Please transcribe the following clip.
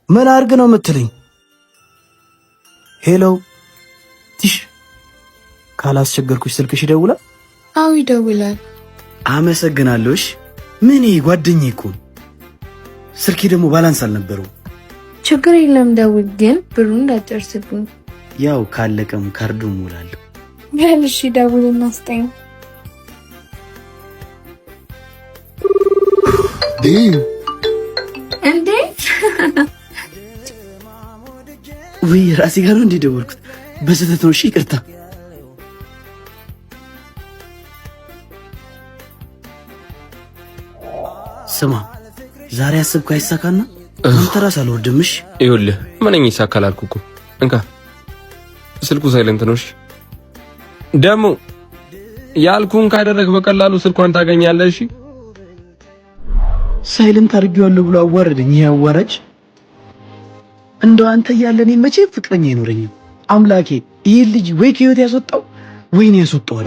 ምን አርግ ነው የምትለኝ? ሄሎ ትሽ ካላስቸገርኩሽ ስልክሽ ይደውላል? አዎ ይደውላል። አመሰግናለሽ። ምን ጓደኛዬ እኮ ስልኬ ደግሞ ባላንስ አልነበረው። ችግር የለም ደውል፣ ግን ብሩን እንዳጨርስብኝ። ያው ካለቀም ካርዱ ሞላለሁ። ያልሽ ደውልና ስጠኝ። እንዴ ወይ ራሴ ጋር ነው እንደደወልኩት በስህተት ነው። እሺ ይቅርታ። ስማ ዛሬ አስብኩ አይሳካና አንተ ራስ አልወርድምሽ። ይኸውልህ ምንኝ ይሳካል አልኩህ እኮ። እንካ ስልኩ ሳይለንት ነው። እሺ ደግሞ ያልኩህን ካደረግህ በቀላሉ ስልኳን ታገኛለህ። እሺ ሳይለንት አድርጌዋለሁ ብሎ አዋረደኝ። ይሄ አዋራጅ እንደው አንተ እያለ እኔ መቼ ፍቅረኛ አይኖረኝም። አምላኬ ይሄን ልጅ ወይ ከህይወት ያስወጣው ወይ ነው ያስወጣው።